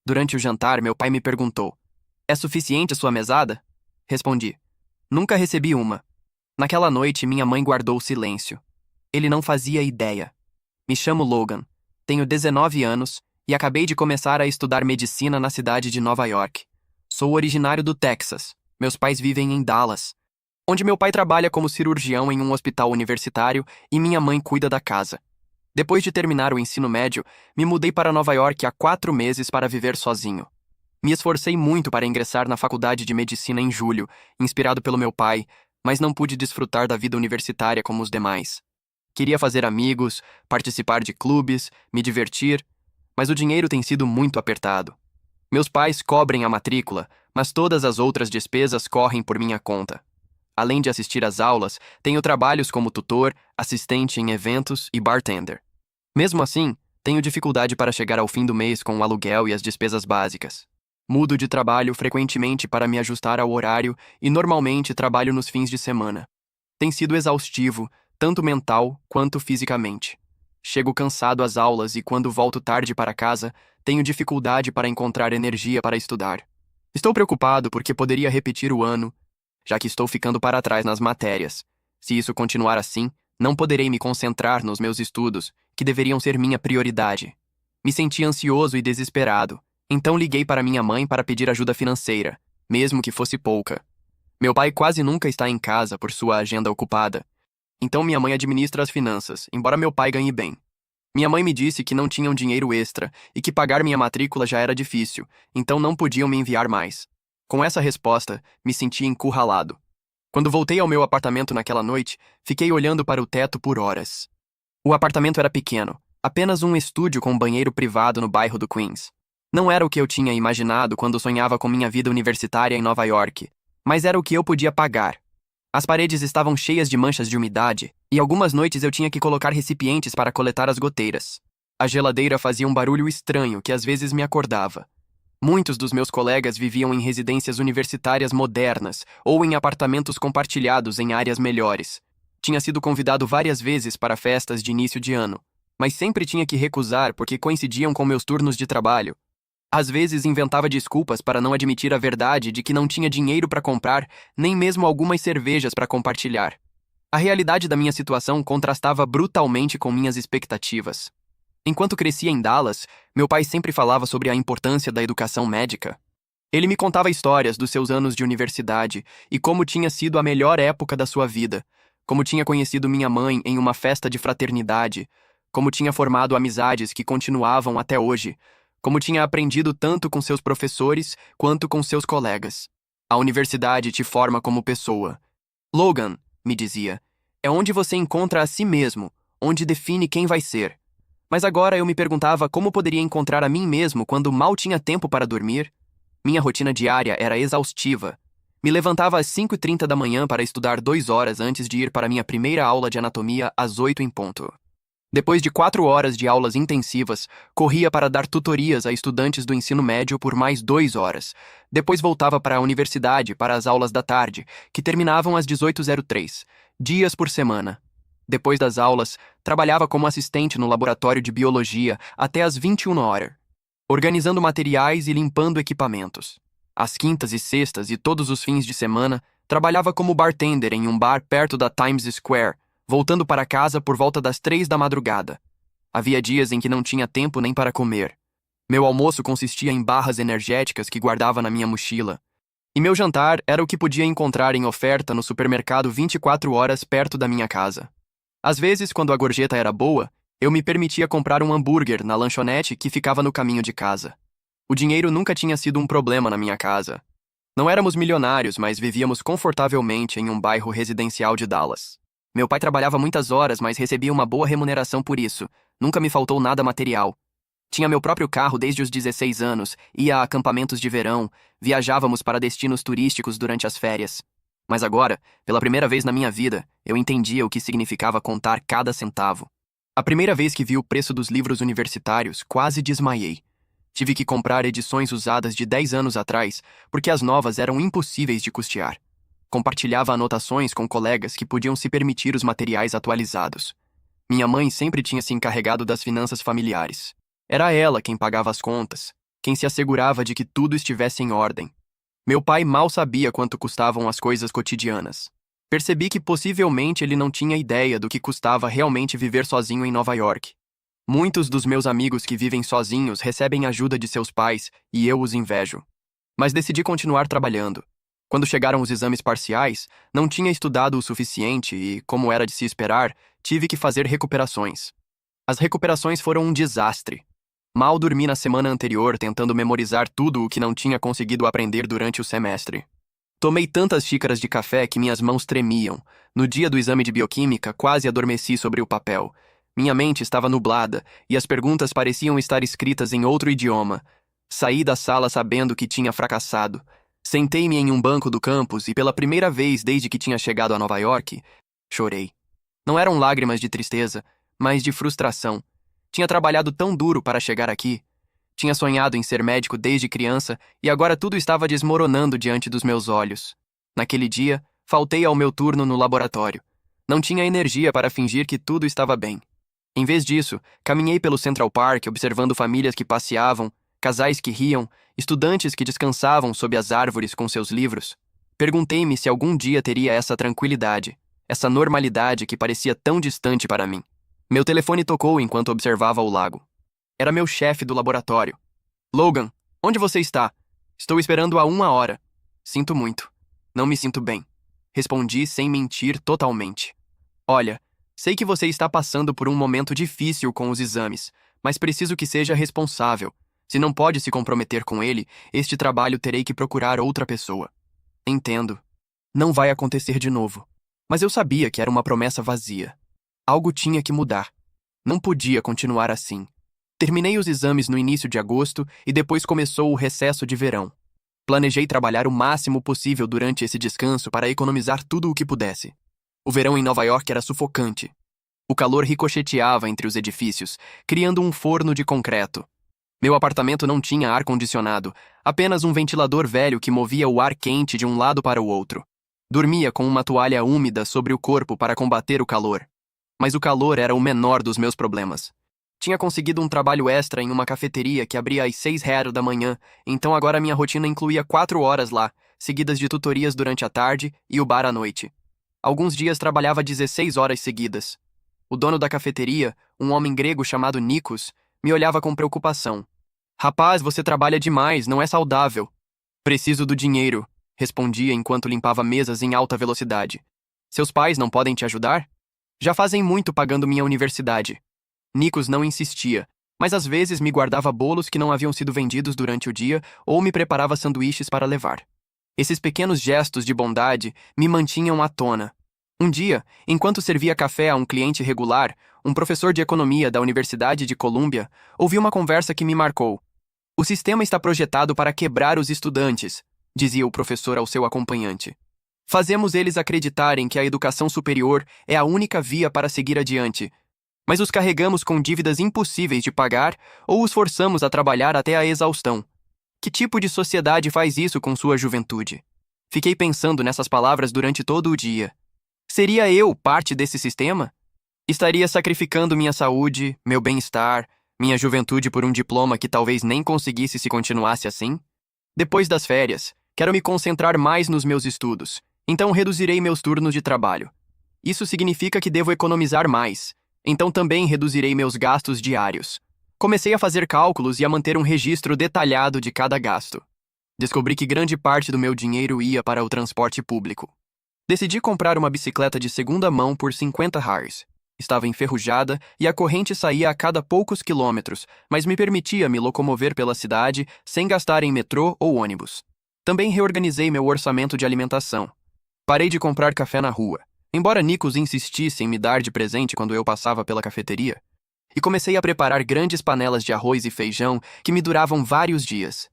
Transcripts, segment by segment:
Durante o jantar, meu pai me perguntou: É suficiente a sua mesada? Respondi: Nunca recebi uma. Naquela noite, minha mãe guardou silêncio. Ele não fazia ideia. Me chamo Logan, tenho 19 anos e acabei de começar a estudar medicina na cidade de Nova York. Sou originário do Texas. Meus pais vivem em Dallas, onde meu pai trabalha como cirurgião em um hospital universitário e minha mãe cuida da casa. Depois de terminar o ensino médio, me mudei para Nova York há 4 meses para viver sozinho. Me esforcei muito para ingressar na faculdade de medicina em julho, inspirado pelo meu pai, mas não pude desfrutar da vida universitária como os demais. Queria fazer amigos, participar de clubes, me divertir, mas o dinheiro tem sido muito apertado. Meus pais cobrem a matrícula, mas todas as outras despesas correm por minha conta. Além de assistir às aulas, tenho trabalhos como tutor, assistente em eventos e bartender. Mesmo assim, tenho dificuldade para chegar ao fim do mês com o aluguel e as despesas básicas. Mudo de trabalho frequentemente para me ajustar ao horário e normalmente trabalho nos fins de semana. Tem sido exaustivo, tanto mental quanto fisicamente. Chego cansado às aulas e quando volto tarde para casa, tenho dificuldade para encontrar energia para estudar. Estou preocupado porque poderia repetir o ano, já que estou ficando para trás nas matérias. Se isso continuar assim, não poderei me concentrar nos meus estudos, que deveriam ser minha prioridade. Me senti ansioso e desesperado, então liguei para minha mãe para pedir ajuda financeira, mesmo que fosse pouca. Meu pai quase nunca está em casa por sua agenda ocupada, então minha mãe administra as finanças, embora meu pai ganhe bem. Minha mãe me disse que não tinham dinheiro extra e que pagar minha matrícula já era difícil, então não podiam me enviar mais. Com essa resposta, me senti encurralado. Quando voltei ao meu apartamento naquela noite, fiquei olhando para o teto por horas. O apartamento era pequeno, apenas um estúdio com banheiro privado no bairro do Queens. Não era o que eu tinha imaginado quando sonhava com minha vida universitária em Nova York, mas era o que eu podia pagar. As paredes estavam cheias de manchas de umidade, e algumas noites eu tinha que colocar recipientes para coletar as goteiras. A geladeira fazia um barulho estranho que às vezes me acordava. Muitos dos meus colegas viviam em residências universitárias modernas ou em apartamentos compartilhados em áreas melhores. Tinha sido convidado várias vezes para festas de início de ano, mas sempre tinha que recusar porque coincidiam com meus turnos de trabalho. Às vezes inventava desculpas para não admitir a verdade de que não tinha dinheiro para comprar, nem mesmo algumas cervejas para compartilhar. A realidade da minha situação contrastava brutalmente com minhas expectativas. Enquanto crescia em Dallas, meu pai sempre falava sobre a importância da educação médica. Ele me contava histórias dos seus anos de universidade e como tinha sido a melhor época da sua vida, como tinha conhecido minha mãe em uma festa de fraternidade, como tinha formado amizades que continuavam até hoje, como tinha aprendido tanto com seus professores quanto com seus colegas. A universidade te forma como pessoa. Logan, me dizia, é onde você encontra a si mesmo, onde define quem vai ser. Mas agora eu me perguntava como poderia encontrar a mim mesmo quando mal tinha tempo para dormir. Minha rotina diária era exaustiva. Me levantava às 5h30 da manhã para estudar 2 horas antes de ir para minha primeira aula de anatomia às 8 em ponto. Depois de 4 horas de aulas intensivas, corria para dar tutorias a estudantes do ensino médio por mais 2 horas. Depois voltava para a universidade para as aulas da tarde, que terminavam às 18h03, dias por semana. Depois das aulas, trabalhava como assistente no laboratório de biologia até às 21h, organizando materiais e limpando equipamentos. Às quintas e sextas e todos os fins de semana, trabalhava como bartender em um bar perto da Times Square, voltando para casa por volta das 3 da madrugada. Havia dias em que não tinha tempo nem para comer. Meu almoço consistia em barras energéticas que guardava na minha mochila. E meu jantar era o que podia encontrar em oferta no supermercado 24 horas perto da minha casa. Às vezes, quando a gorjeta era boa, eu me permitia comprar um hambúrguer na lanchonete que ficava no caminho de casa. O dinheiro nunca tinha sido um problema na minha casa. Não éramos milionários, mas vivíamos confortavelmente em um bairro residencial de Dallas. Meu pai trabalhava muitas horas, mas recebia uma boa remuneração por isso. Nunca me faltou nada material. Tinha meu próprio carro desde os 16 anos, ia a acampamentos de verão, viajávamos para destinos turísticos durante as férias. Mas agora, pela primeira vez na minha vida, eu entendia o que significava contar cada centavo. A primeira vez que vi o preço dos livros universitários, quase desmaiei. Tive que comprar edições usadas de 10 anos atrás, porque as novas eram impossíveis de custear. Compartilhava anotações com colegas que podiam se permitir os materiais atualizados. Minha mãe sempre tinha se encarregado das finanças familiares. Era ela quem pagava as contas. quem se assegurava de que tudo estivesse em ordem. Meu pai mal sabia quanto custavam as coisas cotidianas. Percebi que possivelmente ele não tinha ideia do que custava realmente viver sozinho em Nova York. Muitos dos meus amigos que vivem sozinhos recebem ajuda de seus pais e eu os invejo. Mas decidi continuar trabalhando. Quando chegaram os exames parciais, não tinha estudado o suficiente e, como era de se esperar, tive que fazer recuperações. As recuperações foram um desastre. Mal dormi na semana anterior tentando memorizar tudo o que não tinha conseguido aprender durante o semestre. Tomei tantas xícaras de café que minhas mãos tremiam. No dia do exame de bioquímica, quase adormeci sobre o papel. Minha mente estava nublada e as perguntas pareciam estar escritas em outro idioma. Saí da sala sabendo que tinha fracassado. Sentei-me em um banco do campus e, pela primeira vez desde que tinha chegado a Nova York, chorei. Não eram lágrimas de tristeza, mas de frustração. Tinha trabalhado tão duro para chegar aqui. Tinha sonhado em ser médico desde criança e agora tudo estava desmoronando diante dos meus olhos. Naquele dia, faltei ao meu turno no laboratório. Não tinha energia para fingir que tudo estava bem. Em vez disso, caminhei pelo Central Park observando famílias que passeavam, casais que riam, estudantes que descansavam sob as árvores com seus livros. Perguntei-me se algum dia teria essa tranquilidade, essa normalidade que parecia tão distante para mim. Meu telefone tocou enquanto observava o lago. Era meu chefe do laboratório. Logan, onde você está? Estou esperando há 1 hora. Sinto muito. Não me sinto bem. Respondi sem mentir totalmente. Olha, sei que você está passando por um momento difícil com os exames, mas preciso que seja responsável. Se não pode se comprometer com ele, este trabalho terei que procurar outra pessoa. Entendo. Não vai acontecer de novo. Mas eu sabia que era uma promessa vazia. Algo tinha que mudar. Não podia continuar assim. Terminei os exames no início de agosto e depois começou o recesso de verão. Planejei trabalhar o máximo possível durante esse descanso para economizar tudo o que pudesse. O verão em Nova York era sufocante. O calor ricocheteava entre os edifícios, criando um forno de concreto. Meu apartamento não tinha ar-condicionado, apenas um ventilador velho que movia o ar quente de um lado para o outro. Dormia com uma toalha úmida sobre o corpo para combater o calor. Mas o calor era o menor dos meus problemas. Tinha conseguido um trabalho extra em uma cafeteria que abria às 6h da manhã, então agora minha rotina incluía 4 horas lá, seguidas de tutorias durante a tarde e o bar à noite. Alguns dias trabalhava 16 horas seguidas. O dono da cafeteria, um homem grego chamado Nikos, me olhava com preocupação. Rapaz, você trabalha demais, não é saudável. Preciso do dinheiro, respondia enquanto limpava mesas em alta velocidade. Seus pais não podem te ajudar? Já fazem muito pagando minha universidade. Nikos não insistia, mas às vezes me guardava bolos que não haviam sido vendidos durante o dia ou me preparava sanduíches para levar. Esses pequenos gestos de bondade me mantinham à tona. Um dia, enquanto servia café a um cliente regular, um professor de economia da Universidade de Colômbia ouviu uma conversa que me marcou. O sistema está projetado para quebrar os estudantes, dizia o professor ao seu acompanhante. Fazemos eles acreditarem que a educação superior é a única via para seguir adiante, mas os carregamos com dívidas impossíveis de pagar ou os forçamos a trabalhar até a exaustão. Que tipo de sociedade faz isso com sua juventude? Fiquei pensando nessas palavras durante todo o dia. Seria eu parte desse sistema? Estaria sacrificando minha saúde, meu bem-estar, minha juventude por um diploma que talvez nem conseguisse se continuasse assim? Depois das férias, quero me concentrar mais nos meus estudos, então reduzirei meus turnos de trabalho. Isso significa que devo economizar mais, então também reduzirei meus gastos diários. Comecei a fazer cálculos e a manter um registro detalhado de cada gasto. Descobri que grande parte do meu dinheiro ia para o transporte público. Decidi comprar uma bicicleta de segunda mão por $50. Estava enferrujada e a corrente saía a cada poucos quilômetros, mas me permitia me locomover pela cidade sem gastar em metrô ou ônibus. Também reorganizei meu orçamento de alimentação. Parei de comprar café na rua, embora Nikos insistisse em me dar de presente quando eu passava pela cafeteria, e comecei a preparar grandes panelas de arroz e feijão que me duravam vários dias.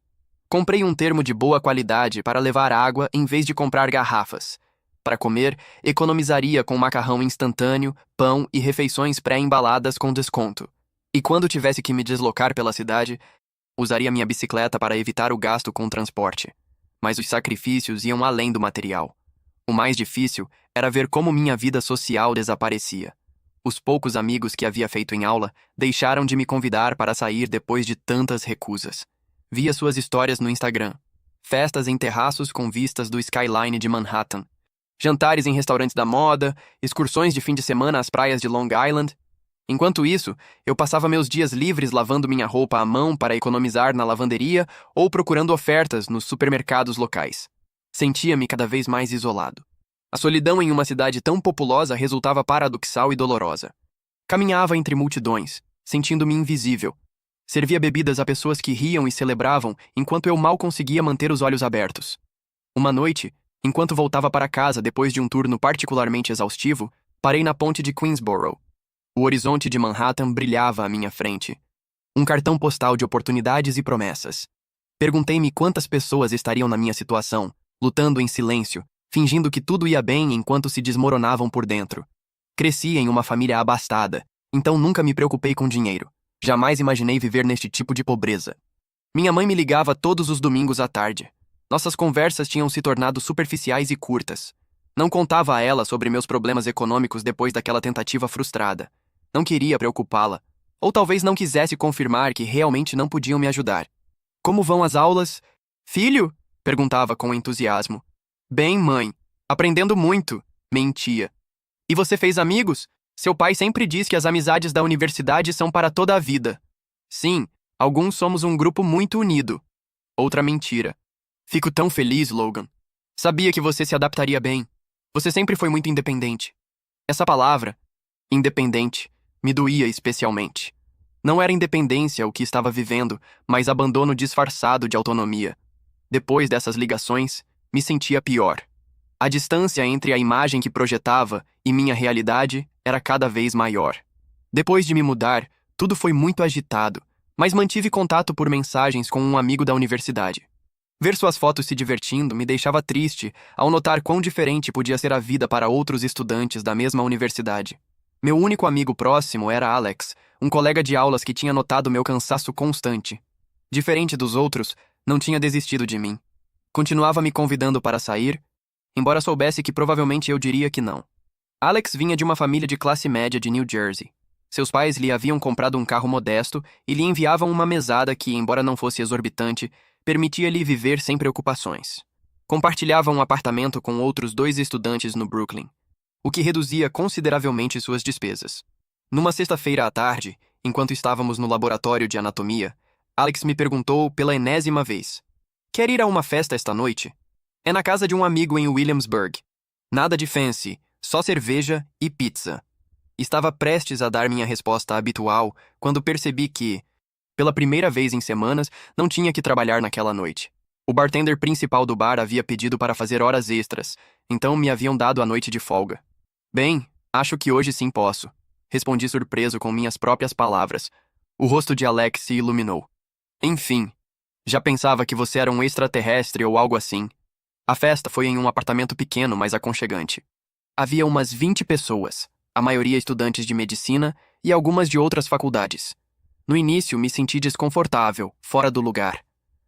Comprei um termo de boa qualidade para levar água em vez de comprar garrafas. Para comer, economizaria com macarrão instantâneo, pão e refeições pré-embaladas com desconto. E quando tivesse que me deslocar pela cidade, usaria minha bicicleta para evitar o gasto com transporte. Mas os sacrifícios iam além do material. O mais difícil era ver como minha vida social desaparecia. Os poucos amigos que havia feito em aula deixaram de me convidar para sair depois de tantas recusas. Via suas histórias no Instagram. Festas em terraços com vistas do skyline de Manhattan. Jantares em restaurantes da moda, excursões de fim de semana às praias de Long Island. Enquanto isso, eu passava meus dias livres lavando minha roupa à mão para economizar na lavanderia ou procurando ofertas nos supermercados locais. Sentia-me cada vez mais isolado. A solidão em uma cidade tão populosa resultava paradoxal e dolorosa. Caminhava entre multidões, sentindo-me invisível. Servia bebidas a pessoas que riam e celebravam, enquanto eu mal conseguia manter os olhos abertos. Uma noite, enquanto voltava para casa depois de um turno particularmente exaustivo, parei na ponte de Queensboro. O horizonte de Manhattan brilhava à minha frente. Um cartão postal de oportunidades e promessas. Perguntei-me quantas pessoas estariam na minha situação, lutando em silêncio, fingindo que tudo ia bem enquanto se desmoronavam por dentro. Cresci em uma família abastada, então nunca me preocupei com dinheiro. Jamais imaginei viver neste tipo de pobreza. Minha mãe me ligava todos os domingos à tarde. Nossas conversas tinham se tornado superficiais e curtas. Não contava a ela sobre meus problemas econômicos depois daquela tentativa frustrada. Não queria preocupá-la. Ou talvez não quisesse confirmar que realmente não podiam me ajudar. Como vão as aulas? Filho? Perguntava com entusiasmo. Bem, mãe. Aprendendo muito. Mentia. E você fez amigos? Seu pai sempre diz que as amizades da universidade são para toda a vida. Sim, alguns somos um grupo muito unido. Outra mentira. Fico tão feliz, Logan. Sabia que você se adaptaria bem. Você sempre foi muito independente. Essa palavra, independente, me doía especialmente. Não era independência o que estava vivendo, mas abandono disfarçado de autonomia. Depois dessas ligações, me sentia pior. A distância entre a imagem que projetava e minha realidade era cada vez maior. Depois de me mudar, tudo foi muito agitado, mas mantive contato por mensagens com um amigo da universidade. Ver suas fotos se divertindo me deixava triste ao notar quão diferente podia ser a vida para outros estudantes da mesma universidade. Meu único amigo próximo era Alex, um colega de aulas que tinha notado meu cansaço constante. Diferente dos outros, não tinha desistido de mim. Continuava me convidando para sair, embora soubesse que provavelmente eu diria que não. Alex vinha de uma família de classe média de New Jersey. Seus pais lhe haviam comprado um carro modesto e lhe enviavam uma mesada que, embora não fosse exorbitante, permitia-lhe viver sem preocupações. Compartilhava um apartamento com outros 2 estudantes no Brooklyn, o que reduzia consideravelmente suas despesas. Numa sexta-feira à tarde, enquanto estávamos no laboratório de anatomia, Alex me perguntou pela enésima vez: "Quer ir a uma festa esta noite? É na casa de um amigo em Williamsburg. Nada de fancy, só cerveja e pizza." Estava prestes a dar minha resposta habitual quando percebi que, pela primeira vez em semanas, não tinha que trabalhar naquela noite. O bartender principal do bar havia pedido para fazer horas extras, então me haviam dado a noite de folga. "Bem, acho que hoje sim posso", respondi surpreso com minhas próprias palavras. O rosto de Alex se iluminou. "Enfim, já pensava que você era um extraterrestre ou algo assim." A festa foi em um apartamento pequeno, mas aconchegante. Havia umas 20 pessoas, a maioria estudantes de medicina e algumas de outras faculdades. No início, me senti desconfortável, fora do lugar.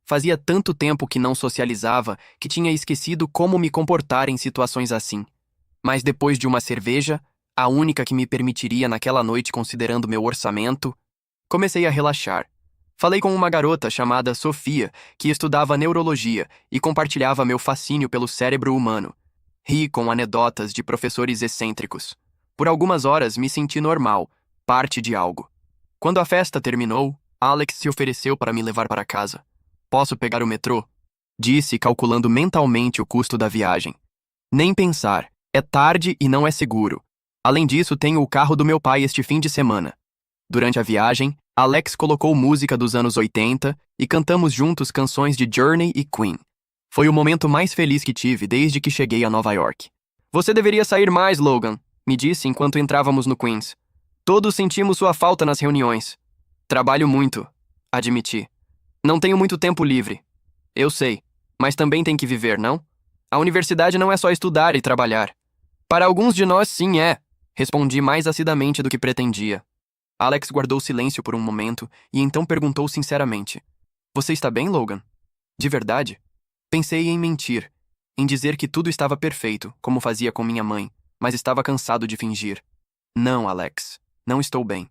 Fazia tanto tempo que não socializava que tinha esquecido como me comportar em situações assim. Mas depois de uma cerveja, a única que me permitiria naquela noite considerando meu orçamento, comecei a relaxar. Falei com uma garota chamada Sofia, que estudava neurologia e compartilhava meu fascínio pelo cérebro humano. Ri com anedotas de professores excêntricos. Por algumas horas me senti normal, parte de algo. Quando a festa terminou, Alex se ofereceu para me levar para casa. "Posso pegar o metrô?" disse, calculando mentalmente o custo da viagem. "Nem pensar. É tarde e não é seguro. Além disso, tenho o carro do meu pai este fim de semana." Durante a viagem, Alex colocou música dos anos 80 e cantamos juntos canções de Journey e Queen. Foi o momento mais feliz que tive desde que cheguei a Nova York. "Você deveria sair mais, Logan", me disse enquanto entrávamos no Queens. "Todos sentimos sua falta nas reuniões." "Trabalho muito", admiti. "Não tenho muito tempo livre." "Eu sei, mas também tem que viver, não? A universidade não é só estudar e trabalhar." "Para alguns de nós, sim é", respondi mais acidamente do que pretendia. Alex guardou silêncio por um momento e então perguntou sinceramente: "Você está bem, Logan?" "De verdade?" Pensei em mentir, em dizer que tudo estava perfeito, como fazia com minha mãe, mas estava cansado de fingir. "Não, Alex, não estou bem.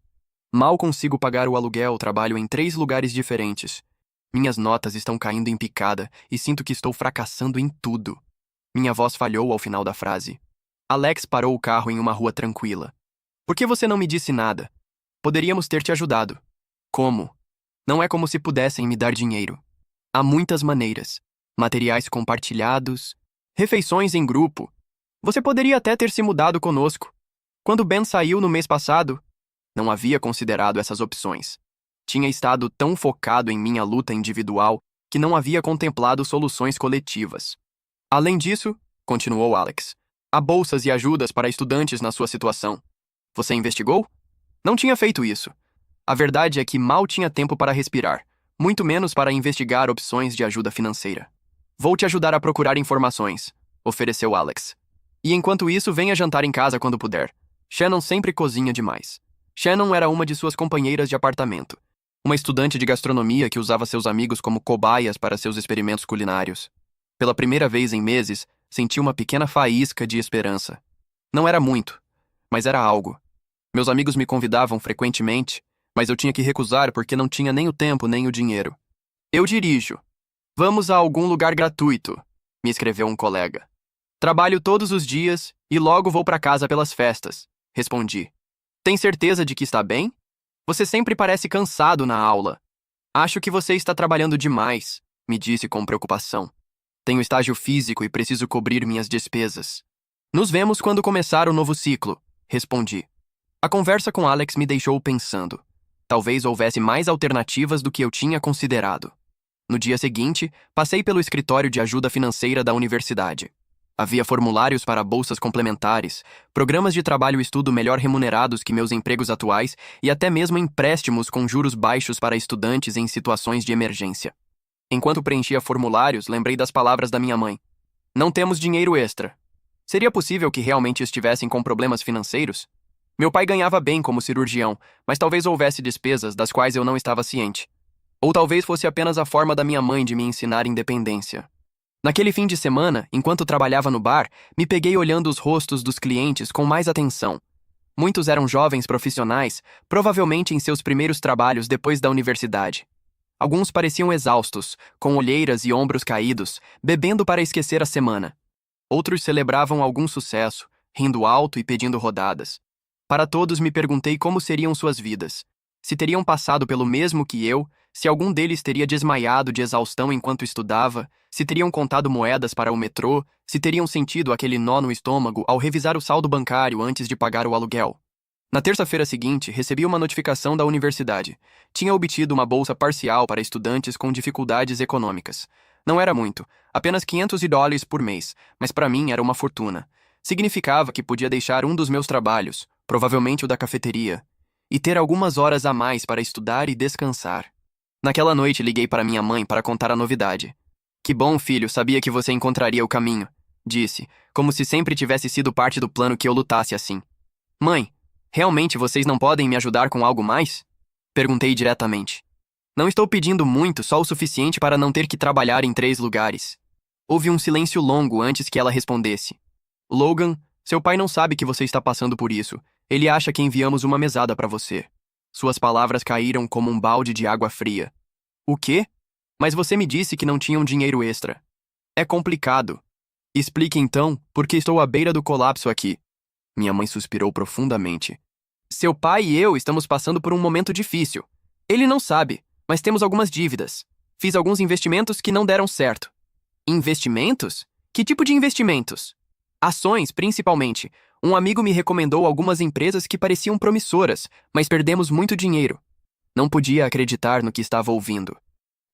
Mal consigo pagar o aluguel, trabalho em 3 lugares diferentes. Minhas notas estão caindo em picada e sinto que estou fracassando em tudo. Minha voz falhou ao final da frase. Alex parou o carro em uma rua tranquila. Por que você não me disse nada? Poderíamos ter te ajudado. Como? Não é como se pudessem me dar dinheiro. Há muitas maneiras. Materiais compartilhados, refeições em grupo. Você poderia até ter se mudado conosco. Quando Ben saiu no mês passado, não havia considerado essas opções. Tinha estado tão focado em minha luta individual que não havia contemplado soluções coletivas. Além disso, continuou Alex, há bolsas e ajudas para estudantes na sua situação. Você investigou? Não tinha feito isso. A verdade é que mal tinha tempo para respirar, muito menos para investigar opções de ajuda financeira. Vou te ajudar a procurar informações, ofereceu Alex. E enquanto isso, venha jantar em casa quando puder. Shannon sempre cozinha demais. Shannon era uma de suas companheiras de apartamento. Uma estudante de gastronomia que usava seus amigos como cobaias para seus experimentos culinários. Pela primeira vez em meses, senti uma pequena faísca de esperança. Não era muito, mas era algo. Meus amigos me convidavam frequentemente, mas eu tinha que recusar porque não tinha nem o tempo nem o dinheiro. Eu dirijo. Vamos a algum lugar gratuito, me escreveu um colega. Trabalho todos os dias e logo vou para casa pelas festas, respondi. Tem certeza de que está bem? Você sempre parece cansado na aula. Acho que você está trabalhando demais, me disse com preocupação. Tenho estágio físico e preciso cobrir minhas despesas. Nos vemos quando começar o novo ciclo, respondi. A conversa com Alex me deixou pensando. Talvez houvesse mais alternativas do que eu tinha considerado. No dia seguinte, passei pelo escritório de ajuda financeira da universidade. Havia formulários para bolsas complementares, programas de trabalho e estudo melhor remunerados que meus empregos atuais e até mesmo empréstimos com juros baixos para estudantes em situações de emergência. Enquanto preenchia formulários, lembrei das palavras da minha mãe. Não temos dinheiro extra. Seria possível que realmente estivessem com problemas financeiros? Meu pai ganhava bem como cirurgião, mas talvez houvesse despesas das quais eu não estava ciente. Ou talvez fosse apenas a forma da minha mãe de me ensinar independência. Naquele fim de semana, enquanto trabalhava no bar, me peguei olhando os rostos dos clientes com mais atenção. Muitos eram jovens profissionais, provavelmente em seus primeiros trabalhos depois da universidade. Alguns pareciam exaustos, com olheiras e ombros caídos, bebendo para esquecer a semana. Outros celebravam algum sucesso, rindo alto e pedindo rodadas. Para todos me perguntei como seriam suas vidas. Se teriam passado pelo mesmo que eu, se algum deles teria desmaiado de exaustão enquanto estudava, se teriam contado moedas para o metrô, se teriam sentido aquele nó no estômago ao revisar o saldo bancário antes de pagar o aluguel. Na terça-feira seguinte, recebi uma notificação da universidade. Tinha obtido uma bolsa parcial para estudantes com dificuldades econômicas. Não era muito, apenas $500 por mês, mas para mim era uma fortuna. Significava que podia deixar um dos meus trabalhos, provavelmente o da cafeteria, e ter algumas horas a mais para estudar e descansar. Naquela noite liguei para minha mãe para contar a novidade. Que bom, filho, sabia que você encontraria o caminho, disse, como se sempre tivesse sido parte do plano que eu lutasse assim. Mãe, realmente vocês não podem me ajudar com algo mais? Perguntei diretamente. Não estou pedindo muito, só o suficiente para não ter que trabalhar em 3 lugares. Houve um silêncio longo antes que ela respondesse. Logan, seu pai não sabe que você está passando por isso. Ele acha que enviamos uma mesada para você. Suas palavras caíram como um balde de água fria. O quê? Mas você me disse que não tinham dinheiro extra. É complicado. Explique então, porque estou à beira do colapso aqui. Minha mãe suspirou profundamente. Seu pai e eu estamos passando por um momento difícil. Ele não sabe, mas temos algumas dívidas. Fiz alguns investimentos que não deram certo. Investimentos? Que tipo de investimentos? Ações, principalmente. Um amigo me recomendou algumas empresas que pareciam promissoras, mas perdemos muito dinheiro. Não podia acreditar no que estava ouvindo.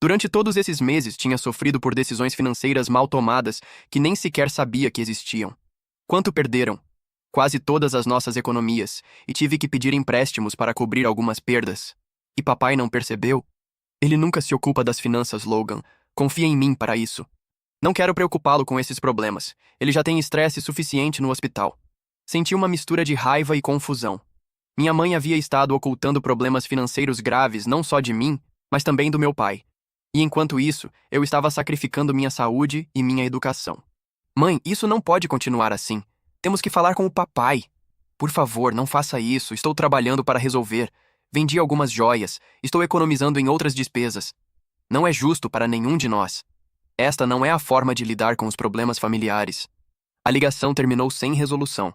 Durante todos esses meses tinha sofrido por decisões financeiras mal tomadas que nem sequer sabia que existiam. Quanto perderam? Quase todas as nossas economias, e tive que pedir empréstimos para cobrir algumas perdas. E papai não percebeu? Ele nunca se ocupa das finanças, Logan. Confia em mim para isso. Não quero preocupá-lo com esses problemas. Ele já tem estresse suficiente no hospital. Senti uma mistura de raiva e confusão. Minha mãe havia estado ocultando problemas financeiros graves não só de mim, mas também do meu pai. E enquanto isso, eu estava sacrificando minha saúde e minha educação. Mãe, isso não pode continuar assim. Temos que falar com o papai. Por favor, não faça isso. Estou trabalhando para resolver. Vendi algumas joias. Estou economizando em outras despesas. Não é justo para nenhum de nós. Esta não é a forma de lidar com os problemas familiares. A ligação terminou sem resolução.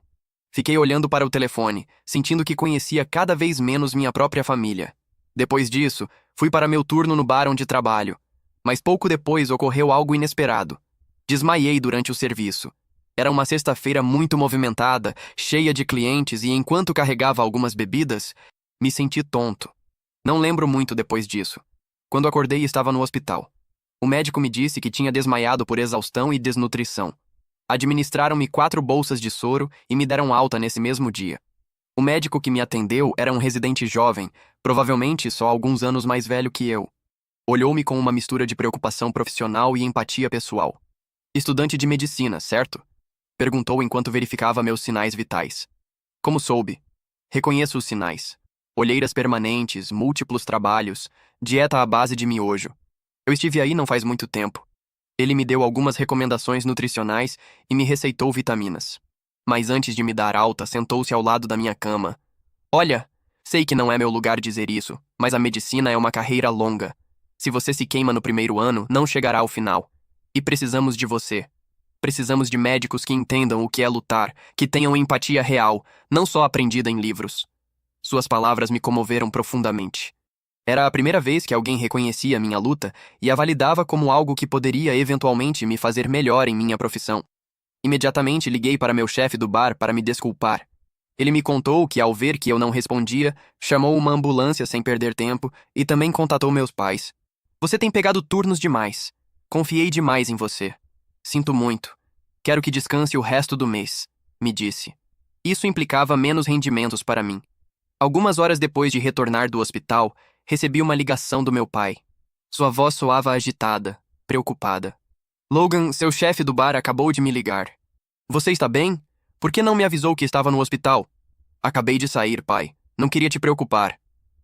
Fiquei olhando para o telefone, sentindo que conhecia cada vez menos minha própria família. Depois disso, fui para meu turno no bar onde trabalho. Mas pouco depois ocorreu algo inesperado. Desmaiei durante o serviço. Era uma sexta-feira muito movimentada, cheia de clientes, e enquanto carregava algumas bebidas, me senti tonto. Não lembro muito depois disso. Quando acordei, estava no hospital. O médico me disse que tinha desmaiado por exaustão e desnutrição. Administraram-me 4 bolsas de soro e me deram alta nesse mesmo dia. O médico que me atendeu era um residente jovem, provavelmente só alguns anos mais velho que eu. Olhou-me com uma mistura de preocupação profissional e empatia pessoal. Estudante de medicina, certo? Perguntou enquanto verificava meus sinais vitais. Como soube? Reconheço os sinais. Olheiras permanentes, múltiplos trabalhos, dieta à base de miojo. Eu estive aí não faz muito tempo. Ele me deu algumas recomendações nutricionais e me receitou vitaminas. Mas antes de me dar alta, sentou-se ao lado da minha cama. Olha, sei que não é meu lugar dizer isso, mas a medicina é uma carreira longa. Se você se queima no primeiro ano, não chegará ao final. E precisamos de você. Precisamos de médicos que entendam o que é lutar, que tenham empatia real, não só aprendida em livros. Suas palavras me comoveram profundamente. Era a primeira vez que alguém reconhecia minha luta e a validava como algo que poderia eventualmente me fazer melhor em minha profissão. Imediatamente liguei para meu chefe do bar para me desculpar. Ele me contou que, ao ver que eu não respondia, chamou uma ambulância sem perder tempo e também contatou meus pais. Você tem pegado turnos demais. Confiei demais em você. Sinto muito. Quero que descanse o resto do mês, me disse. Isso implicava menos rendimentos para mim. Algumas horas depois de retornar do hospital, recebi uma ligação do meu pai. Sua voz soava agitada, preocupada. Logan, seu chefe do bar acabou de me ligar. Você está bem? Por que não me avisou que estava no hospital? Acabei de sair, pai. Não queria te preocupar.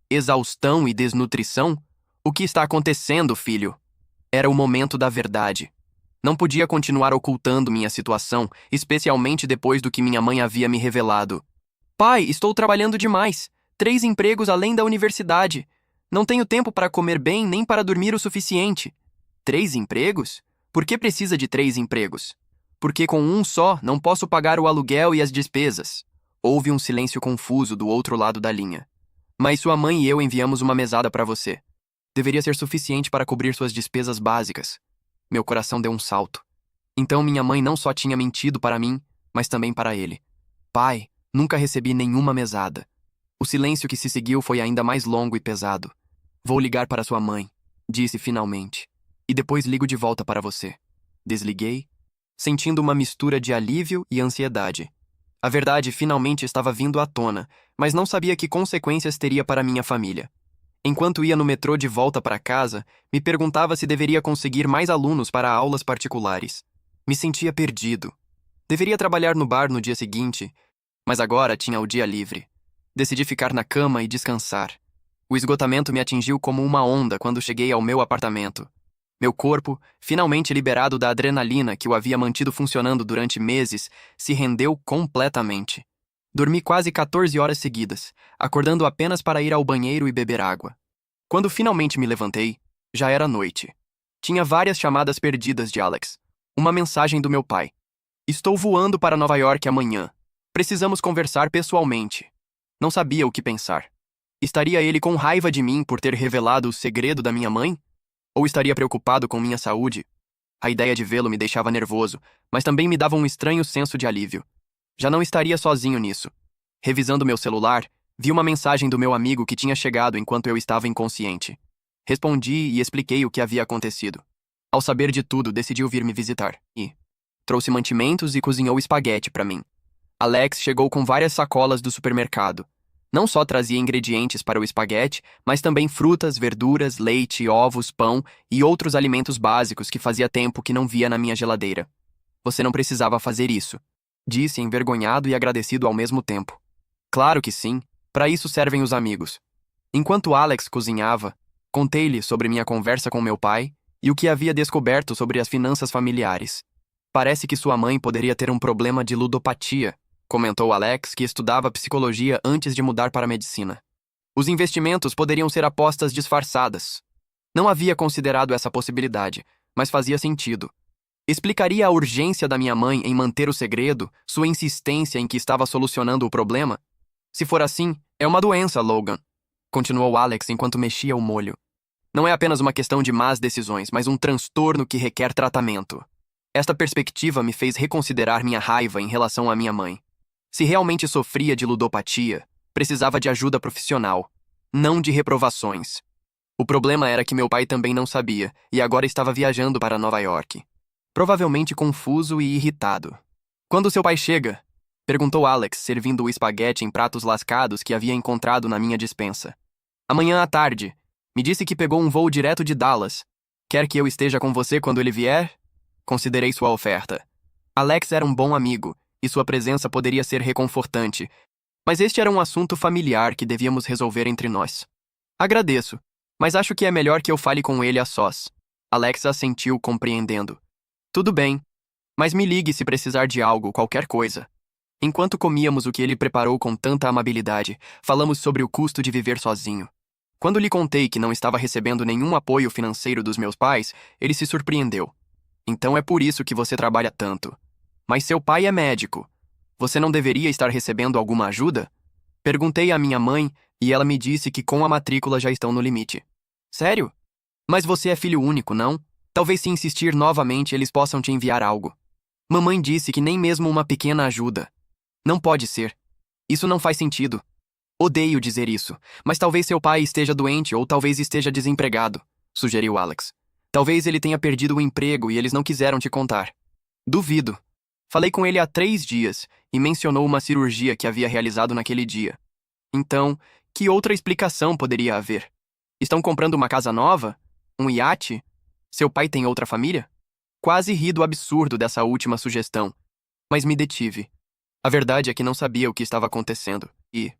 Exaustão e desnutrição? O que está acontecendo, filho? Era o momento da verdade. Não podia continuar ocultando minha situação, especialmente depois do que minha mãe havia me revelado. Pai, estou trabalhando demais. 3 empregos além da universidade. Não tenho tempo para comer bem nem para dormir o suficiente. 3 empregos? Por que precisa de 3 empregos? Porque com um só não posso pagar o aluguel e as despesas. Houve um silêncio confuso do outro lado da linha. Mas sua mãe e eu enviamos uma mesada para você. Deveria ser suficiente para cobrir suas despesas básicas. Meu coração deu um salto. Então minha mãe não só tinha mentido para mim, mas também para ele. Pai, nunca recebi nenhuma mesada. O silêncio que se seguiu foi ainda mais longo e pesado. Vou ligar para sua mãe, disse finalmente. E depois ligo de volta para você. Desliguei, sentindo uma mistura de alívio e ansiedade. A verdade finalmente estava vindo à tona, mas não sabia que consequências teria para minha família. Enquanto ia no metrô de volta para casa, me perguntava se deveria conseguir mais alunos para aulas particulares. Me sentia perdido. Deveria trabalhar no bar no dia seguinte, mas agora tinha o dia livre. Decidi ficar na cama e descansar. O esgotamento me atingiu como uma onda quando cheguei ao meu apartamento. Meu corpo, finalmente liberado da adrenalina que o havia mantido funcionando durante meses, se rendeu completamente. Dormi quase 14 horas seguidas, acordando apenas para ir ao banheiro e beber água. Quando finalmente me levantei, já era noite. Tinha várias chamadas perdidas de Alex. Uma mensagem do meu pai. Estou voando para Nova York amanhã. Precisamos conversar pessoalmente. Não sabia o que pensar. Estaria ele com raiva de mim por ter revelado o segredo da minha mãe? Ou estaria preocupado com minha saúde? A ideia de vê-lo me deixava nervoso, mas também me dava um estranho senso de alívio. Já não estaria sozinho nisso. Revisando meu celular, vi uma mensagem do meu amigo que tinha chegado enquanto eu estava inconsciente. Respondi e expliquei o que havia acontecido. Ao saber de tudo, decidiu vir me visitar e trouxe mantimentos e cozinhou espaguete para mim. Alex chegou com várias sacolas do supermercado. Não só trazia ingredientes para o espaguete, mas também frutas, verduras, leite, ovos, pão e outros alimentos básicos que fazia tempo que não via na minha geladeira. Você não precisava fazer isso, disse envergonhado e agradecido ao mesmo tempo. Claro que sim, para isso servem os amigos. Enquanto Alex cozinhava, contei-lhe sobre minha conversa com meu pai e o que havia descoberto sobre as finanças familiares. Parece que sua mãe poderia ter um problema de ludopatia, comentou Alex, que estudava psicologia antes de mudar para a medicina. Os investimentos poderiam ser apostas disfarçadas. Não havia considerado essa possibilidade, mas fazia sentido. Explicaria a urgência da minha mãe em manter o segredo, sua insistência em que estava solucionando o problema? Se for assim, é uma doença, Logan, continuou Alex enquanto mexia o molho. Não é apenas uma questão de más decisões, mas um transtorno que requer tratamento. Esta perspectiva me fez reconsiderar minha raiva em relação à minha mãe. Se realmente sofria de ludopatia, precisava de ajuda profissional, não de reprovações. O problema era que meu pai também não sabia, e agora estava viajando para Nova York. Provavelmente confuso e irritado. Quando seu pai chega? Perguntou Alex, servindo o espaguete em pratos lascados que havia encontrado na minha despensa. Amanhã à tarde. Me disse que pegou um voo direto de Dallas. Quer que eu esteja com você quando ele vier? Considerei sua oferta. Alex era um bom amigo, e sua presença poderia ser reconfortante, mas este era um assunto familiar que devíamos resolver entre nós. Agradeço, mas acho que é melhor que eu fale com ele a sós. Alex assentiu, compreendendo. Tudo bem, mas me ligue se precisar de algo, qualquer coisa. Enquanto comíamos o que ele preparou com tanta amabilidade, falamos sobre o custo de viver sozinho. Quando lhe contei que não estava recebendo nenhum apoio financeiro dos meus pais, ele se surpreendeu. Então é por isso que você trabalha tanto. Mas seu pai é médico. Você não deveria estar recebendo alguma ajuda? Perguntei à minha mãe e ela me disse que com a matrícula já estão no limite. Sério? Mas você é filho único, não? Talvez se insistir novamente eles possam te enviar algo. Mamãe disse que nem mesmo uma pequena ajuda. Não pode ser. Isso não faz sentido. Odeio dizer isso, mas talvez seu pai esteja doente ou talvez esteja desempregado, sugeriu Alex. Talvez ele tenha perdido o emprego e eles não quiseram te contar. Duvido. Falei com ele há 3 dias e mencionou uma cirurgia que havia realizado naquele dia. Então, que outra explicação poderia haver? Estão comprando uma casa nova? Um iate? Seu pai tem outra família? Quase ri do absurdo dessa última sugestão, mas me detive. A verdade é que não sabia o que estava acontecendo e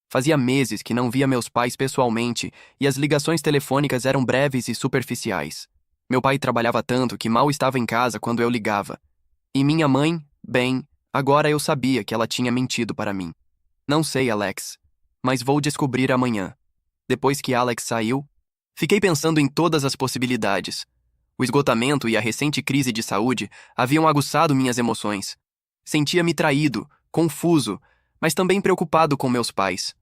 fazia meses que não via meus pais pessoalmente e as ligações telefônicas eram breves e superficiais. Meu pai trabalhava tanto que mal estava em casa quando eu ligava. E minha mãe, bem, agora eu sabia que ela tinha mentido para mim. Não sei, Alex, mas vou descobrir amanhã. Depois que Alex saiu, fiquei pensando em todas as possibilidades. O esgotamento e a recente crise de saúde haviam aguçado minhas emoções. Sentia-me traído, confuso, mas também preocupado com meus pais.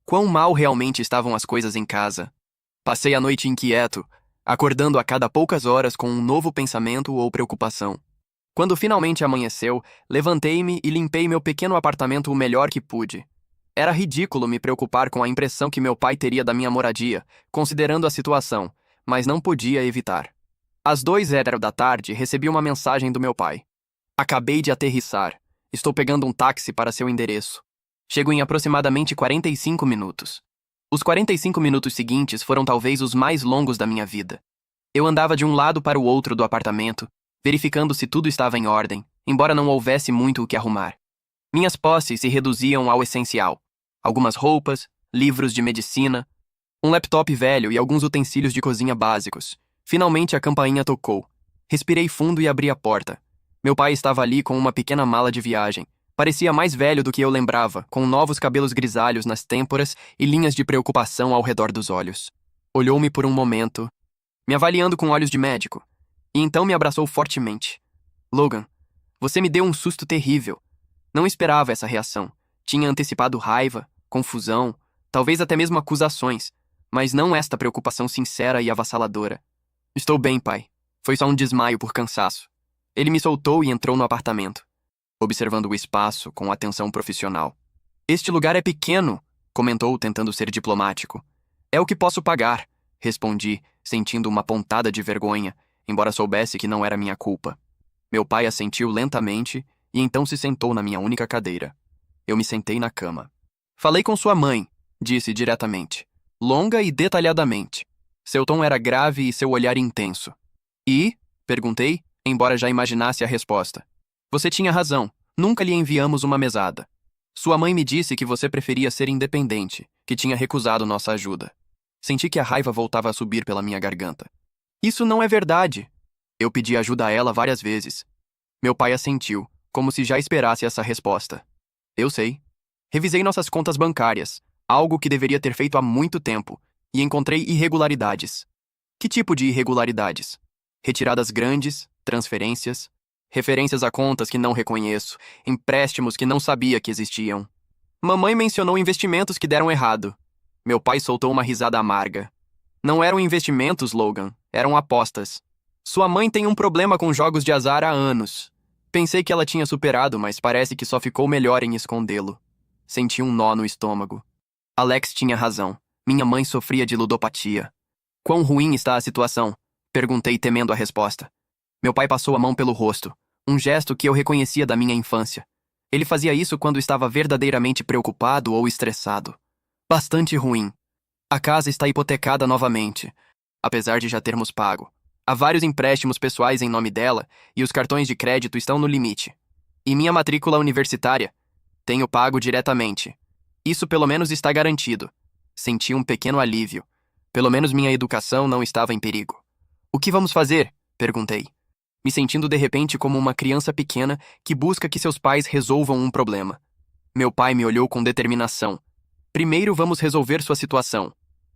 Quão mal realmente estavam as coisas em casa. Passei a noite inquieto, acordando a cada poucas horas com um novo pensamento ou preocupação. Quando finalmente amanheceu, levantei-me e limpei meu pequeno apartamento o melhor que pude. Era ridículo me preocupar com a impressão que meu pai teria da minha moradia, considerando a situação, mas não podia evitar. Às 2h da tarde, recebi uma mensagem do meu pai. Acabei de aterrissar. Estou pegando um táxi para seu endereço. Chego em aproximadamente 45 minutos. Os 45 minutos seguintes foram talvez os mais longos da minha vida. Eu andava de um lado para o outro do apartamento, verificando se tudo estava em ordem, embora não houvesse muito o que arrumar. Minhas posses se reduziam ao essencial. Algumas roupas, livros de medicina, um laptop velho e alguns utensílios de cozinha básicos. Finalmente a campainha tocou. Respirei fundo e abri a porta. Meu pai estava ali com uma pequena mala de viagem. Parecia mais velho do que eu lembrava, com novos cabelos grisalhos nas têmporas e linhas de preocupação ao redor dos olhos. Olhou-me por um momento, me avaliando com olhos de médico, e então me abraçou fortemente. Logan, você me deu um susto terrível. Não esperava essa reação. Tinha antecipado raiva, confusão, talvez até mesmo acusações, mas não esta preocupação sincera e avassaladora. Estou bem, pai. Foi só um desmaio por cansaço. Ele me soltou e entrou no apartamento, observando o espaço com atenção profissional. Este lugar é pequeno, comentou, tentando ser diplomático. É o que posso pagar, respondi, sentindo uma pontada de vergonha, embora soubesse que não era minha culpa. Meu pai assentiu lentamente e então se sentou na minha única cadeira. Eu me sentei na cama. Falei com sua mãe, disse diretamente, longa e detalhadamente. Seu tom era grave e seu olhar intenso. E? Perguntei, embora já imaginasse a resposta. Você tinha razão, nunca lhe enviamos uma mesada. Sua mãe me disse que você preferia ser independente, que tinha recusado nossa ajuda. Senti que a raiva voltava a subir pela minha garganta. Isso não é verdade. Eu pedi ajuda a ela várias vezes. Meu pai assentiu, como se já esperasse essa resposta. Eu sei. Revisei nossas contas bancárias, algo que deveria ter feito há muito tempo, e encontrei irregularidades. Que tipo de irregularidades? Retiradas grandes, transferências, referências a contas que não reconheço, empréstimos que não sabia que existiam. Mamãe mencionou investimentos que deram errado. Meu pai soltou uma risada amarga. Não eram investimentos, Logan, eram apostas. Sua mãe tem um problema com jogos de azar há anos. Pensei que ela tinha superado, mas parece que só ficou melhor em escondê-lo. Senti um nó no estômago. Alex tinha razão. Minha mãe sofria de ludopatia. Quão ruim está a situação? Perguntei, temendo a resposta. Meu pai passou a mão pelo rosto, um gesto que eu reconhecia da minha infância. Ele fazia isso quando estava verdadeiramente preocupado ou estressado. Bastante ruim. A casa está hipotecada novamente, apesar de já termos pago. Há vários empréstimos pessoais em nome dela e os cartões de crédito estão no limite. E minha matrícula universitária? Tenho pago diretamente. Isso pelo menos está garantido. Senti um pequeno alívio. Pelo menos minha educação não estava em perigo. O que vamos fazer? Perguntei, me sentindo de repente como uma criança pequena que busca que seus pais resolvam um problema. Meu pai me olhou com determinação. Primeiro vamos resolver sua situação.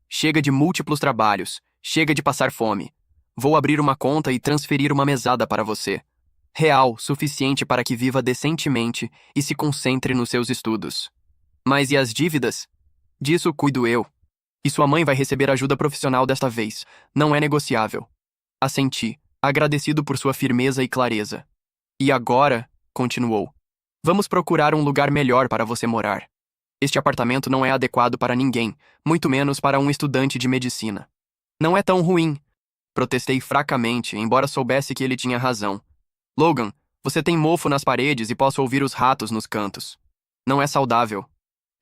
Chega de múltiplos trabalhos, chega de passar fome. Vou abrir uma conta e transferir uma mesada para você. Real, suficiente para que viva decentemente e se concentre nos seus estudos. Mas e as dívidas? Disso cuido eu. E sua mãe vai receber ajuda profissional desta vez. Não é negociável. Assenti, agradecido por sua firmeza e clareza. E agora, continuou, vamos procurar um lugar melhor para você morar. Este apartamento não é adequado para ninguém, muito menos para um estudante de medicina. Não é tão ruim. Protestei fracamente, embora soubesse que ele tinha razão. Logan, você tem mofo nas paredes e posso ouvir os ratos nos cantos. Não é saudável.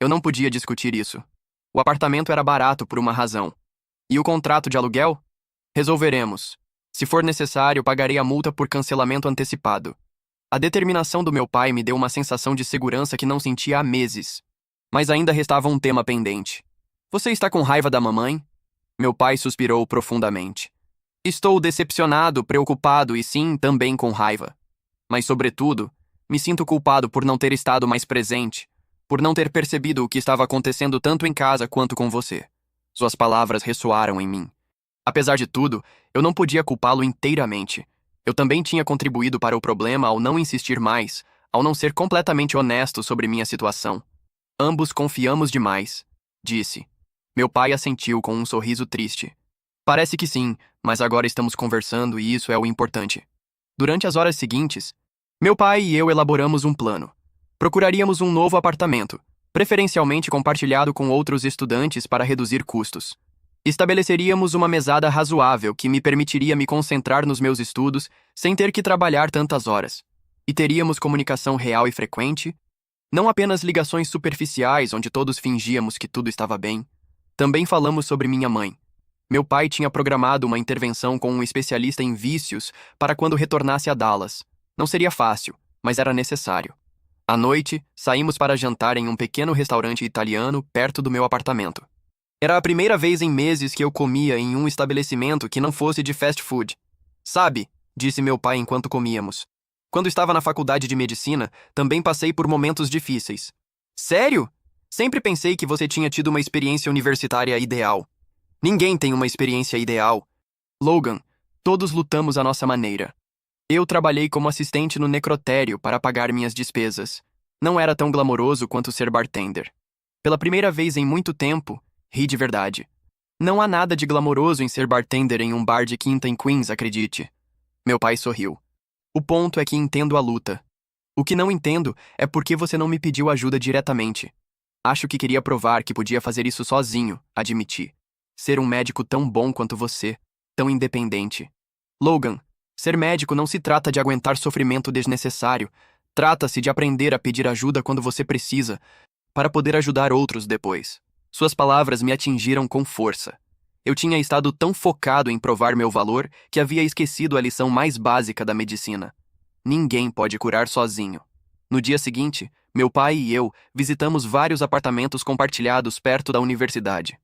Eu não podia discutir isso. O apartamento era barato por uma razão. E o contrato de aluguel? Resolveremos. Se for necessário, pagarei a multa por cancelamento antecipado. A determinação do meu pai me deu uma sensação de segurança que não sentia há meses. Mas ainda restava um tema pendente. Você está com raiva da mamãe? Meu pai suspirou profundamente. Estou decepcionado, preocupado e sim, também com raiva. Mas, sobretudo, me sinto culpado por não ter estado mais presente, por não ter percebido o que estava acontecendo tanto em casa quanto com você. Suas palavras ressoaram em mim. Apesar de tudo, eu não podia culpá-lo inteiramente. Eu também tinha contribuído para o problema ao não insistir mais, ao não ser completamente honesto sobre minha situação. Ambos confiamos demais, disse. Meu pai assentiu com um sorriso triste. Parece que sim, mas agora estamos conversando e isso é o importante. Durante as horas seguintes, meu pai e eu elaboramos um plano. Procuraríamos um novo apartamento, preferencialmente compartilhado com outros estudantes para reduzir custos. Estabeleceríamos uma mesada razoável que me permitiria me concentrar nos meus estudos sem ter que trabalhar tantas horas. E teríamos comunicação real e frequente, não apenas ligações superficiais onde todos fingíamos que tudo estava bem. Também falamos sobre minha mãe. Meu pai tinha programado uma intervenção com um especialista em vícios para quando retornasse a Dallas. Não seria fácil, mas era necessário. À noite, saímos para jantar em um pequeno restaurante italiano perto do meu apartamento. Era a primeira vez em meses que eu comia em um estabelecimento que não fosse de fast food. Sabe, disse meu pai enquanto comíamos. Quando estava na faculdade de medicina, também passei por momentos difíceis. Sério? Sempre pensei que você tinha tido uma experiência universitária ideal. Ninguém tem uma experiência ideal. Logan, todos lutamos à nossa maneira. Eu trabalhei como assistente no necrotério para pagar minhas despesas. Não era tão glamouroso quanto ser bartender. Pela primeira vez em muito tempo, ri de verdade. Não há nada de glamouroso em ser bartender em um bar de quinta em Queens, acredite. Meu pai sorriu. O ponto é que entendo a luta. O que não entendo é por que você não me pediu ajuda diretamente. Acho que queria provar que podia fazer isso sozinho, admiti. Ser um médico tão bom quanto você, tão independente. Logan, ser médico não se trata de aguentar sofrimento desnecessário. Trata-se de aprender a pedir ajuda quando você precisa, para poder ajudar outros depois. Suas palavras me atingiram com força. Eu tinha estado tão focado em provar meu valor que havia esquecido a lição mais básica da medicina. Ninguém pode curar sozinho. No dia seguinte, meu pai e eu visitamos vários apartamentos compartilhados perto da universidade.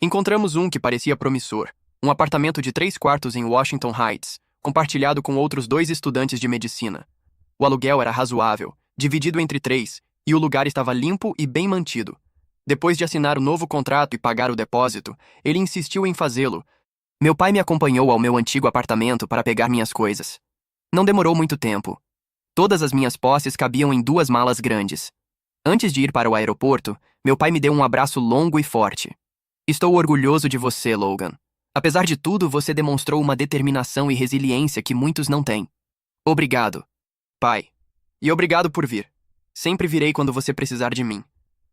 Encontramos um que parecia promissor, um apartamento de 3 quartos em Washington Heights, compartilhado com outros 2 estudantes de medicina. O aluguel era razoável, dividido entre 3, e o lugar estava limpo e bem mantido. Depois de assinar o novo contrato e pagar o depósito, ele insistiu em fazê-lo. Meu pai me acompanhou ao meu antigo apartamento para pegar minhas coisas. Não demorou muito tempo. Todas as minhas posses cabiam em 2 malas grandes. Antes de ir para o aeroporto, meu pai me deu um abraço longo e forte. Estou orgulhoso de você, Logan. Apesar de tudo, você demonstrou uma determinação e resiliência que muitos não têm. Obrigado, pai. E obrigado por vir. Sempre virei quando você precisar de mim.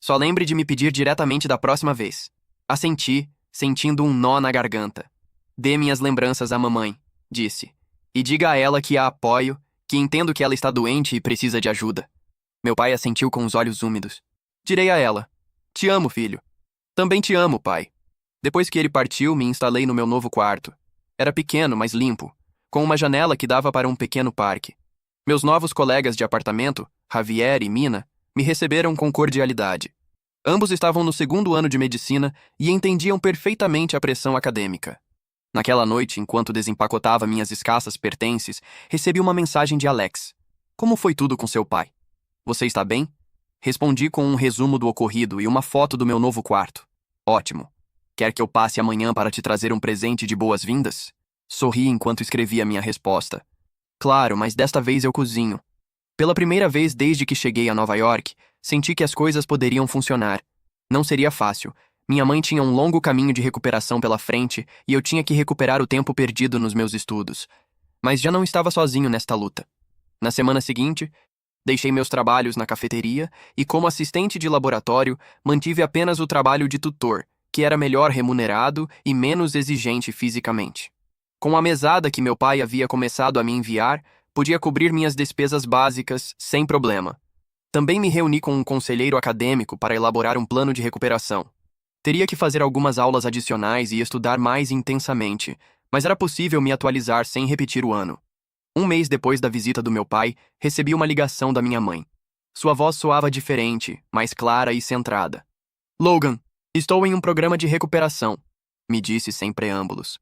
Só lembre de me pedir diretamente da próxima vez. Assenti, sentindo um nó na garganta. Dê minhas lembranças à mamãe, disse. E diga a ela que a apoio, que entendo que ela está doente e precisa de ajuda. Meu pai assentiu com os olhos úmidos. Direi a ela. Te amo, filho. Também te amo, pai. Depois que ele partiu, me instalei no meu novo quarto. Era pequeno, mas limpo, com uma janela que dava para um pequeno parque. Meus novos colegas de apartamento, Javier e Mina, me receberam com cordialidade. Ambos estavam no 2º ano de medicina e entendiam perfeitamente a pressão acadêmica. Naquela noite, enquanto desempacotava minhas escassas pertences, recebi uma mensagem de Alex. Como foi tudo com seu pai? Você está bem? Respondi com um resumo do ocorrido e uma foto do meu novo quarto. Ótimo. Quer que eu passe amanhã para te trazer um presente de boas-vindas? Sorri enquanto escrevia minha resposta. Claro, mas desta vez eu cozinho. Pela primeira vez desde que cheguei a Nova York, senti que as coisas poderiam funcionar. Não seria fácil. Minha mãe tinha um longo caminho de recuperação pela frente e eu tinha que recuperar o tempo perdido nos meus estudos. Mas já não estava sozinho nesta luta. Na semana seguinte, deixei meus trabalhos na cafeteria e, como assistente de laboratório, mantive apenas o trabalho de tutor, que era melhor remunerado e menos exigente fisicamente. Com a mesada que meu pai havia começado a me enviar, podia cobrir minhas despesas básicas sem problema. Também me reuni com um conselheiro acadêmico para elaborar um plano de recuperação. Teria que fazer algumas aulas adicionais e estudar mais intensamente, mas era possível me atualizar sem repetir o ano. Um mês depois da visita do meu pai, recebi uma ligação da minha mãe. Sua voz soava diferente, mais clara e centrada. Logan, estou em um programa de recuperação, me disse sem preâmbulos.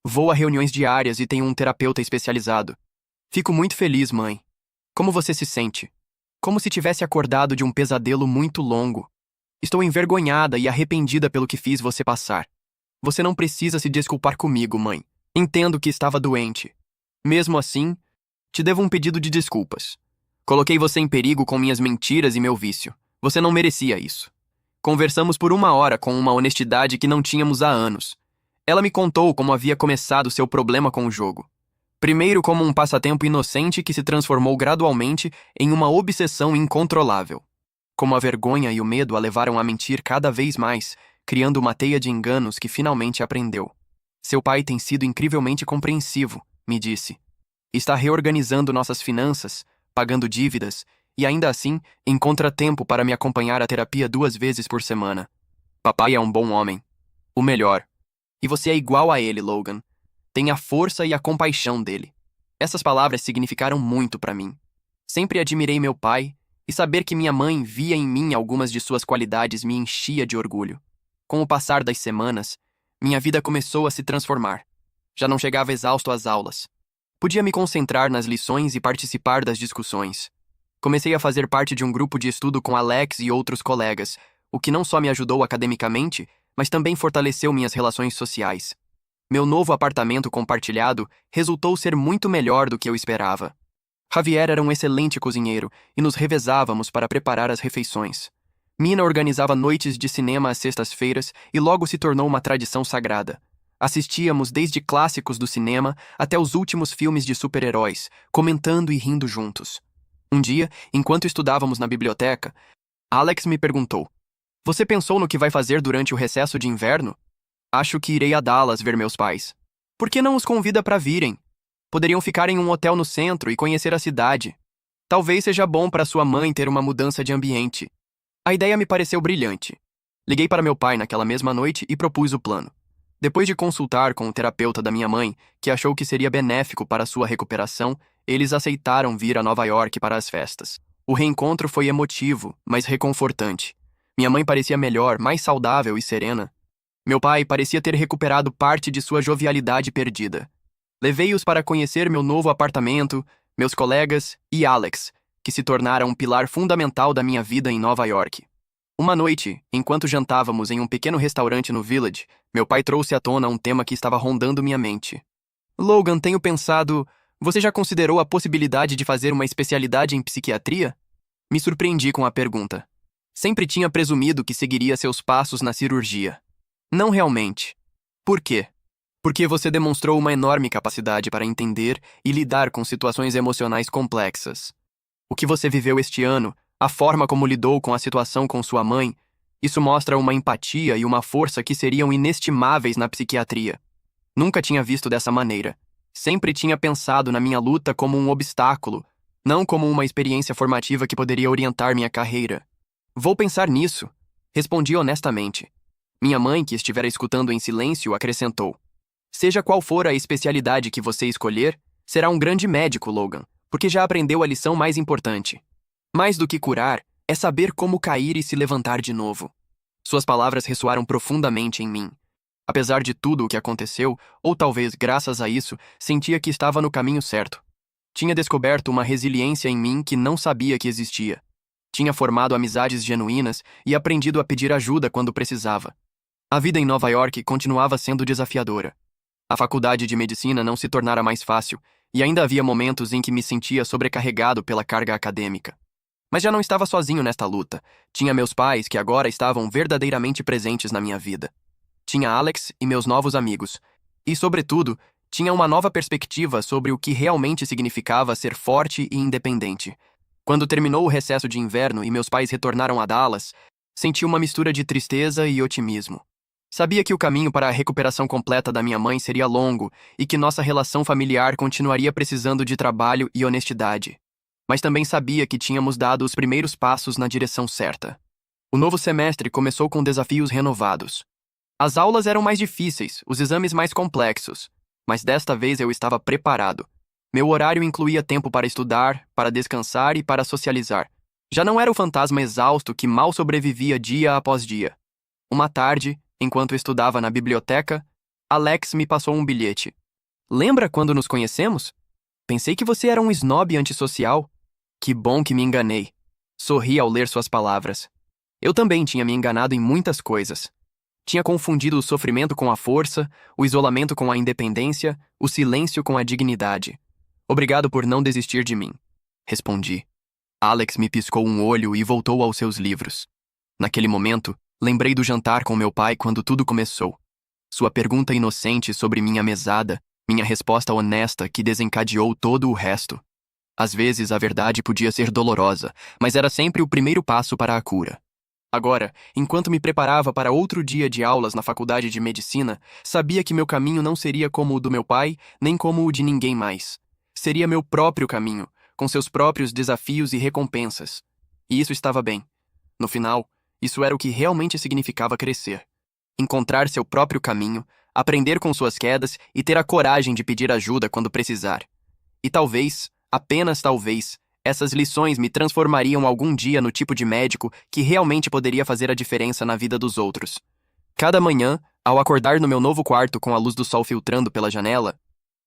Vou a reuniões diárias e tenho um terapeuta especializado. Fico muito feliz, mãe. Como você se sente? Como se tivesse acordado de um pesadelo muito longo. Estou envergonhada e arrependida pelo que fiz você passar. Você não precisa se desculpar comigo, mãe. Entendo que estava doente. Mesmo assim, te devo um pedido de desculpas. Coloquei você em perigo com minhas mentiras e meu vício. Você não merecia isso. Conversamos por 1 hora com uma honestidade que não tínhamos há anos. Ela me contou como havia começado seu problema com o jogo. Primeiro como um passatempo inocente que se transformou gradualmente em uma obsessão incontrolável. Como a vergonha e o medo a levaram a mentir cada vez mais, criando uma teia de enganos que finalmente aprendeu. Seu pai tem sido incrivelmente compreensivo, me disse. Está reorganizando nossas finanças, pagando dívidas, e ainda assim encontra tempo para me acompanhar à terapia 2 vezes por semana. Papai é um bom homem. O melhor. E você é igual a ele, Logan. Tem a força e a compaixão dele. Essas palavras significaram muito para mim. Sempre admirei meu pai, e saber que minha mãe via em mim algumas de suas qualidades me enchia de orgulho. Com o passar das semanas, minha vida começou a se transformar. Já não chegava exausto às aulas. Podia me concentrar nas lições e participar das discussões. Comecei a fazer parte de um grupo de estudo com Alex e outros colegas, o que não só me ajudou academicamente, mas também fortaleceu minhas relações sociais. Meu novo apartamento compartilhado resultou ser muito melhor do que eu esperava. Javier era um excelente cozinheiro e nos revezávamos para preparar as refeições. Mina organizava noites de cinema às sextas-feiras e logo se tornou uma tradição sagrada. Assistíamos desde clássicos do cinema até os últimos filmes de super-heróis, comentando e rindo juntos. Um dia, enquanto estudávamos na biblioteca, Alex me perguntou: Você pensou no que vai fazer durante o recesso de inverno? Acho que irei a Dallas ver meus pais. Por que não os convida para virem? Poderiam ficar em um hotel no centro e conhecer a cidade. Talvez seja bom para sua mãe ter uma mudança de ambiente. A ideia me pareceu brilhante. Liguei para meu pai naquela mesma noite e propus o plano. Depois de consultar com o terapeuta da minha mãe, que achou que seria benéfico para sua recuperação, eles aceitaram vir a Nova York para as festas. O reencontro foi emotivo, mas reconfortante. Minha mãe parecia melhor, mais saudável e serena. Meu pai parecia ter recuperado parte de sua jovialidade perdida. Levei-os para conhecer meu novo apartamento, meus colegas e Alex, que se tornaram um pilar fundamental da minha vida em Nova York. Uma noite, enquanto jantávamos em um pequeno restaurante no Village, Meu pai trouxe à tona um tema que estava rondando minha mente. Logan, tenho pensado. Você já considerou a possibilidade de fazer uma especialidade em psiquiatria? Me surpreendi com a pergunta. Sempre tinha presumido que seguiria seus passos na cirurgia. Não realmente. Por quê? Porque você demonstrou uma enorme capacidade para entender e lidar com situações emocionais complexas. O que você viveu este ano, a forma como lidou com a situação com sua mãe, isso mostra uma empatia e uma força que seriam inestimáveis na psiquiatria. Nunca tinha visto dessa maneira. Sempre tinha pensado na minha luta como um obstáculo, não como uma experiência formativa que poderia orientar minha carreira. Vou pensar nisso, respondi honestamente. Minha mãe, que estivera escutando em silêncio, acrescentou. Seja qual for a especialidade que você escolher, será um grande médico, Logan, porque já aprendeu a lição mais importante. Mais do que curar, é saber como cair e se levantar de novo. Suas palavras ressoaram profundamente em mim. Apesar de tudo o que aconteceu, ou talvez graças a isso, sentia que estava no caminho certo. Tinha descoberto uma resiliência em mim que não sabia que existia. Tinha formado amizades genuínas e aprendido a pedir ajuda quando precisava. A vida em Nova York continuava sendo desafiadora. A faculdade de medicina não se tornara mais fácil, e ainda havia momentos em que me sentia sobrecarregado pela carga acadêmica. Mas já não estava sozinho nesta luta. Tinha meus pais que agora estavam verdadeiramente presentes na minha vida. Tinha Alex e meus novos amigos. E, sobretudo, tinha uma nova perspectiva sobre o que realmente significava ser forte e independente. Quando terminou o recesso de inverno e meus pais retornaram a Dallas, senti uma mistura de tristeza e otimismo. Sabia que o caminho para a recuperação completa da minha mãe seria longo e que nossa relação familiar continuaria precisando de trabalho e honestidade. Mas também sabia que tínhamos dado os primeiros passos na direção certa. O novo semestre começou com desafios renovados. As aulas eram mais difíceis, os exames mais complexos, mas desta vez eu estava preparado. Meu horário incluía tempo para estudar, para descansar e para socializar. Já não era o fantasma exausto que mal sobrevivia dia após dia. Uma tarde, enquanto estudava na biblioteca, Alex me passou um bilhete. Lembra quando nos conhecemos? Pensei que você era um snob antissocial. Que bom que me enganei. Sorri ao ler suas palavras. Eu também tinha me enganado em muitas coisas. Tinha confundido o sofrimento com a força, o isolamento com a independência, o silêncio com a dignidade. Obrigado por não desistir de mim, respondi. Alex me piscou um olho e voltou aos seus livros. Naquele momento, lembrei do jantar com meu pai quando tudo começou. Sua pergunta inocente sobre minha mesada, minha resposta honesta que desencadeou todo o resto. Às vezes a verdade podia ser dolorosa, mas era sempre o primeiro passo para a cura. Agora, enquanto me preparava para outro dia de aulas na faculdade de medicina, sabia que meu caminho não seria como o do meu pai, nem como o de ninguém mais. Seria meu próprio caminho, com seus próprios desafios e recompensas. E isso estava bem. No final, isso era o que realmente significava crescer. Encontrar seu próprio caminho, aprender com suas quedas e ter a coragem de pedir ajuda quando precisar. E talvez, apenas talvez, essas lições me transformariam algum dia no tipo de médico que realmente poderia fazer a diferença na vida dos outros. Cada manhã, ao acordar no meu novo quarto com a luz do sol filtrando pela janela,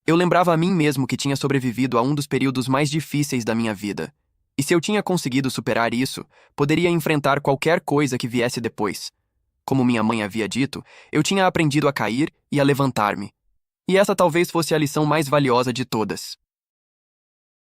eu lembrava a mim mesmo que tinha sobrevivido a um dos períodos mais difíceis da minha vida. E se eu tinha conseguido superar isso, poderia enfrentar qualquer coisa que viesse depois. Como minha mãe havia dito, eu tinha aprendido a cair e a levantar-me. E essa talvez fosse a lição mais valiosa de todas.